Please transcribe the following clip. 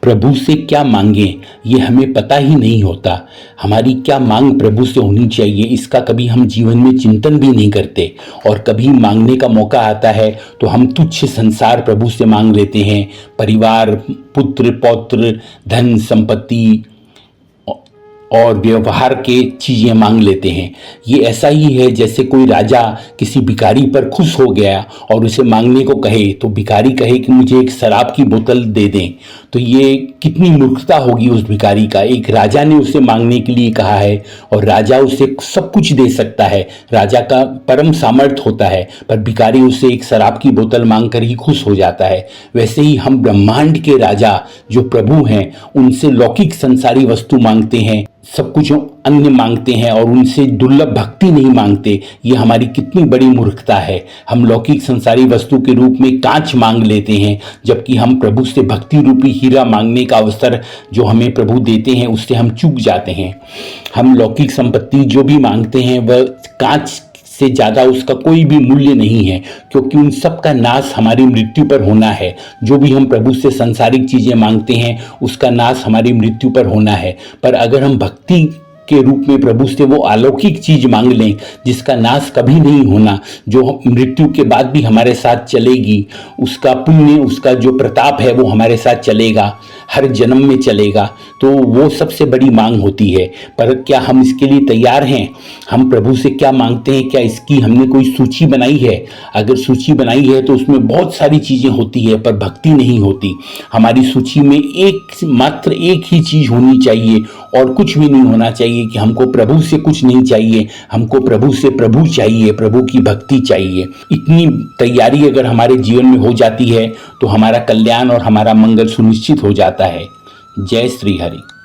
प्रभु से क्या मांगें ये हमें पता ही नहीं होता। हमारी क्या मांग प्रभु से होनी चाहिए इसका कभी हम जीवन में चिंतन भी नहीं करते। और कभी मांगने का मौका आता है तो हम तुच्छ संसार प्रभु से मांग लेते हैं। परिवार, पुत्र पौत्र, धन संपत्ति और व्यवहार के चीज़ें मांग लेते हैं। ये ऐसा ही है जैसे कोई राजा किसी भिखारी पर खुश हो गया और उसे मांगने को कहे, तो भिखारी कहे कि मुझे एक शराब की बोतल दे दें, तो ये कितनी मूर्खता होगी उस भिखारी का। एक राजा ने उसे मांगने के लिए कहा है और राजा उसे सब कुछ दे सकता है, राजा का परम सामर्थ्य होता है, पर भिखारी उसे एक शराब की बोतल मांगकर ही खुश हो जाता है। वैसे ही हम ब्रह्मांड के राजा जो प्रभु हैं उनसे लौकिक संसारी वस्तु मांगते हैं, सब कुछ अन्य मांगते हैं और उनसे दुर्लभ भक्ति नहीं मांगते। ये हमारी कितनी बड़ी मूर्खता है। हम लौकिक संसारी वस्तु के रूप में कांच मांग लेते हैं, जबकि हम प्रभु से भक्ति रूपी हीरा मांगने का अवसर जो हमें प्रभु देते हैं उससे हम चूक जाते हैं। हम लौकिक संपत्ति जो भी मांगते हैं वह कांच से ज़्यादा उसका कोई भी मूल्य नहीं है, क्योंकि उन सब का नाश हमारी मृत्यु पर होना है। जो भी हम प्रभु से सांसारिक चीज़ें मांगते हैं उसका नाश हमारी मृत्यु पर होना है। पर अगर हम भक्ति के रूप में प्रभु से वो अलौकिक चीज मांग लें जिसका नाश कभी नहीं होना, जो मृत्यु के बाद भी हमारे साथ चलेगी, उसका पुण्य, उसका जो प्रताप है वो हमारे साथ चलेगा, हर जन्म में चलेगा, तो वो सबसे बड़ी मांग होती है। पर क्या हम इसके लिए तैयार हैं? हम प्रभु से क्या मांगते हैं, क्या इसकी हमने कोई सूची बनाई है? अगर सूची बनाई है तो उसमें बहुत सारी चीजें होती है पर भक्ति नहीं होती। हमारी सूची में मात्र एक ही चीज होनी चाहिए और कुछ भी नहीं होना चाहिए कि हमको प्रभु से कुछ नहीं चाहिए, हमको प्रभु से प्रभु चाहिए, प्रभु की भक्ति चाहिए। इतनी तैयारी अगर हमारे जीवन में हो जाती है तो हमारा कल्याण और हमारा मंगल सुनिश्चित हो जाता है। जय श्री हरि।